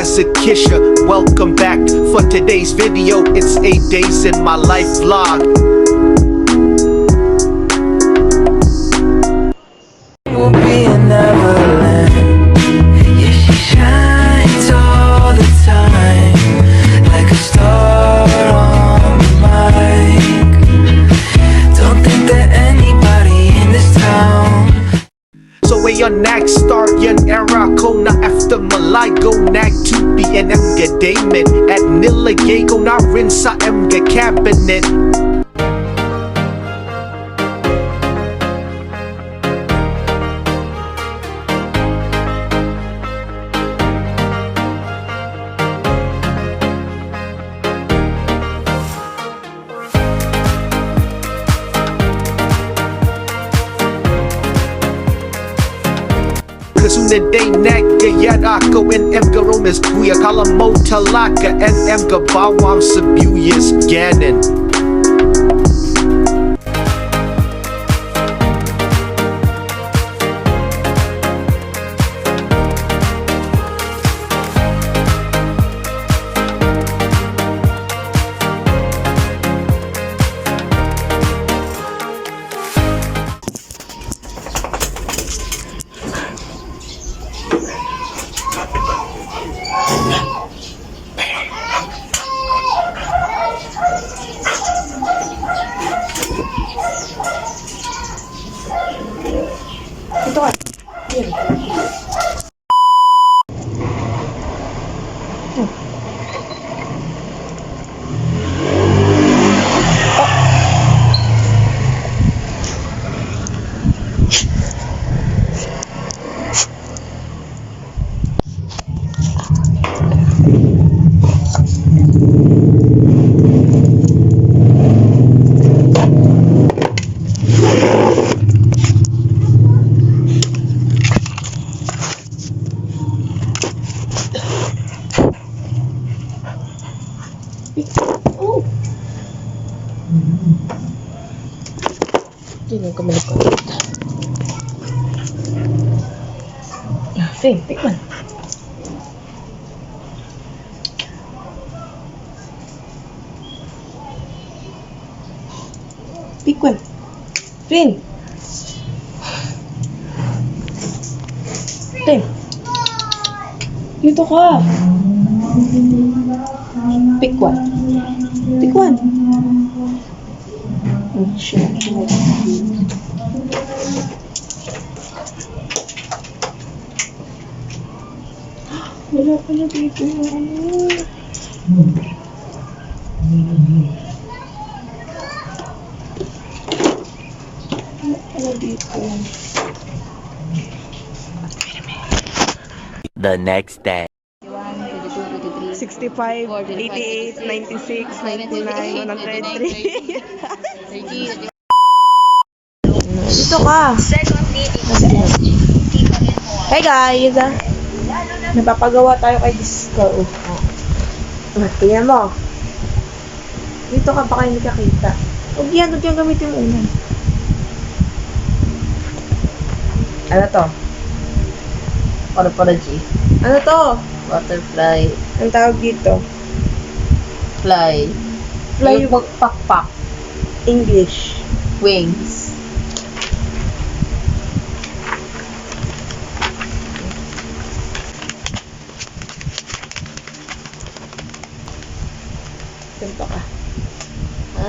as a kisha. Welcome back for today's video. It's 8 days in my life vlog. Will be a Neverland. Yeah, she shines all the time, like a star on the mic. Don't think that anybody in this town. So ayon Nagstar yan era ko na after malay go nag to BNM ga Damon at nilagay ko na rin sa mga cabinet. Kasunod ay nagayad ako and M garomes kuya kala mo talaka and M gabawang sa buyes ganon. Ito ka. Oh. Tingnan ko malikot. Fin, tikman. Tikman. Fin. Tin. Dito ka. Pikwan. Pikwan. Wala pala dito yung ano. Wala pala dito. The next day. 65, 88, 96, 99, 103. Dito ka. Hey guys! Napapagawa tayo kay Disco. Tingnan mo. Dito ka, baka hindi ka kita. Huwag yan gamitin mo una. Ano to? Orpology. Ano to? Butterfly. Ang tawag dito? Fly. Fly Yung magpakpak. English. Wings. Ganito ka. Ha?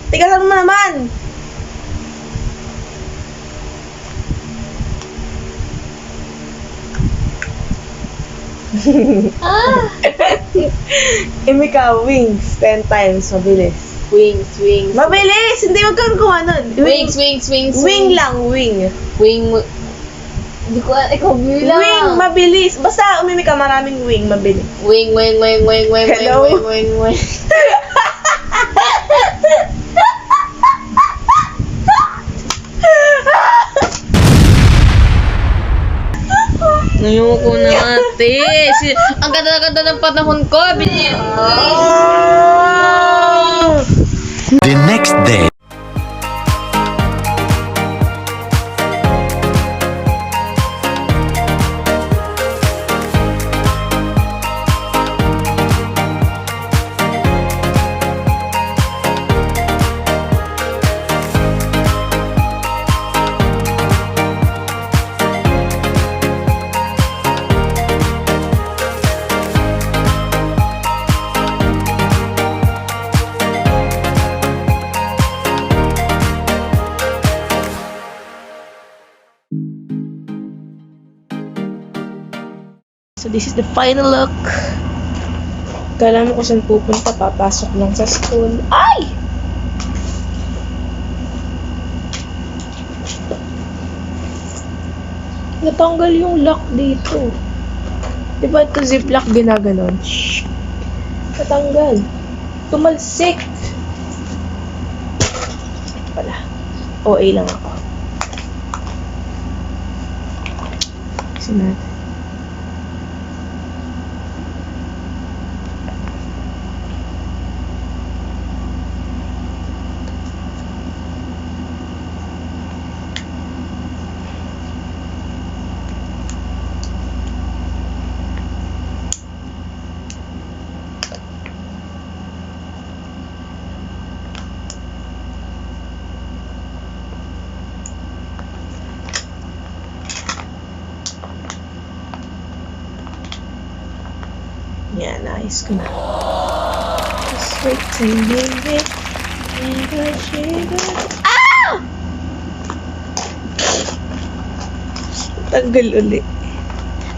Tigasan mo naman! Imika, wings. 10 times. Mabilis. Wings. Mabilis! Hindi wag kang kumanon. Wings. Wing lang, wing. Wing. Hindi ko alam. Ikaw, bilang. Wing, mabilis. Basta umimik ka, maraming wing, mabilis. Wing. Hello? Wing. Ayoko na ate. Ang ganda-ganda ng panahon ko. The next day. So this is the final look. Kala mo kung saan pupunta, papasok lang sa school. Ay! Natanggal yung lock dito. Diba ito ziplock ginaganon? Shhh! Natanggal. Tumalsik! Wala. OA lang ako. Kasi natin. Yan, naayos ko na. Just wait till you wait. Ah! Tanggal uli.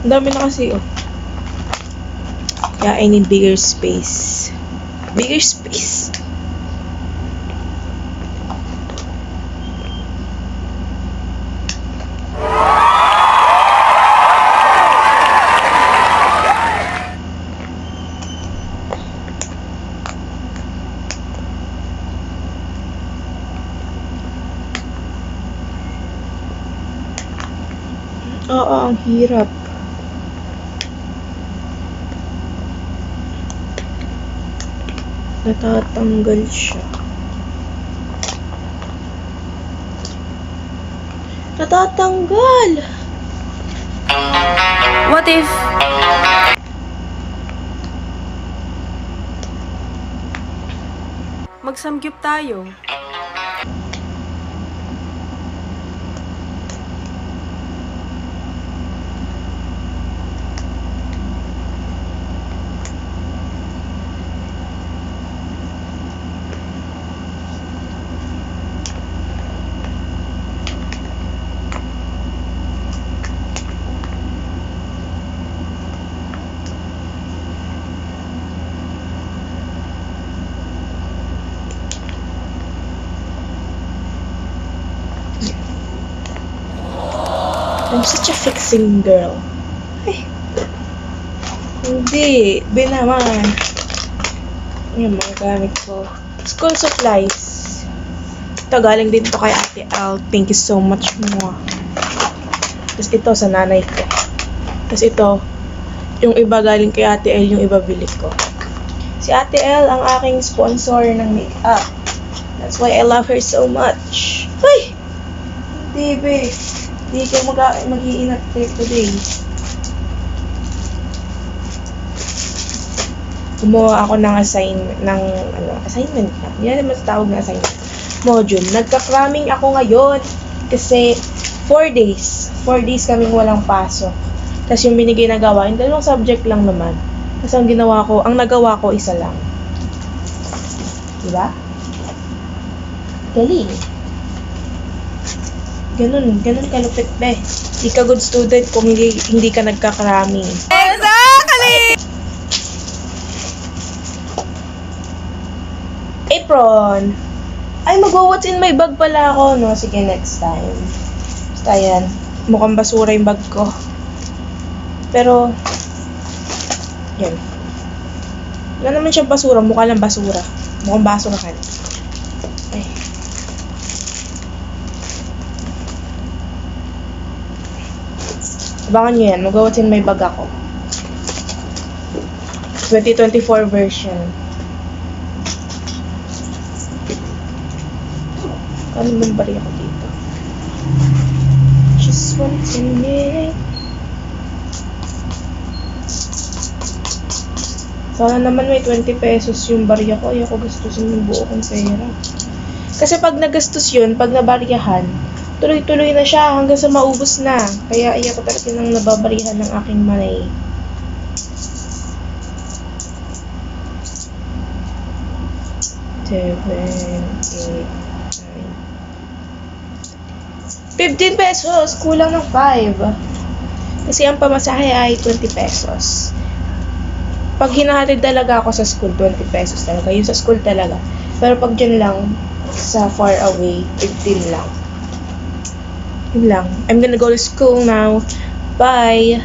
Ang dami na kasi, oh. Kaya I need bigger space. Bigger space. Oo, ang hirap. Natatanggal siya. Natatanggal! What if... Magsamgyup tayo. I'm such a fixing girl. Ay. Hindi. Be naman. Yung mga gamit ko. School supplies. Ito, galing din to kay Ate Al. Thank you so much mo. Tapos ito sa nanay ko. Tapos ito, yung iba galing kay Ate El, yung iba bili ko. Si Ate El ang aking sponsor ng makeup. That's why I love her so much. Ay! Hindi, be. Hindi kayo mag-iinat today. Gumawa ako ng assignment, assignment na. Hindi na naman tawag na assignment. Module. Nagka-cramming ako ngayon kasi 4 days. 4 days kaming walang pasok. Tapos yung binigay na gawa, yung dalawang subject lang naman. Tapos ang nagawa ko, isa lang. Diba? Galing. Ganun kalupit, be. Hindi ka good student kung hindi ka nagka-cramming. Exactly! Apron. Ay, what's in my bag pala ako, no? Sige, next time. Basta yan. Mukhang basura yung bag ko. Pero, yan. Wala naman siyang basura. Mukha lang basura. Mukhang basurahan. Ay. Abangan nyo yan. What's in my bag ako. 2024 version. Ano bang bari ako dito? Just want to minute. Sana naman may 20 pesos yung barya ko. Ayoko gastusin yung buo kong pera. Kasi pag nagastos yun, pag nabaryahan, tuloy-tuloy na siya hanggang sa maubos na. Kaya ayoko talaga nang nababarihan ng aking money. Seven, 8, 9. 15 pesos! Kulang ng 5. Kasi ang pamasahe ay 20 pesos. Pag hinahatid talaga ako sa school, 20 pesos talaga. Yun sa school talaga. Pero pag dyan lang, sa far away, 15 lang. Yun lang. I'm gonna go to school now. Bye!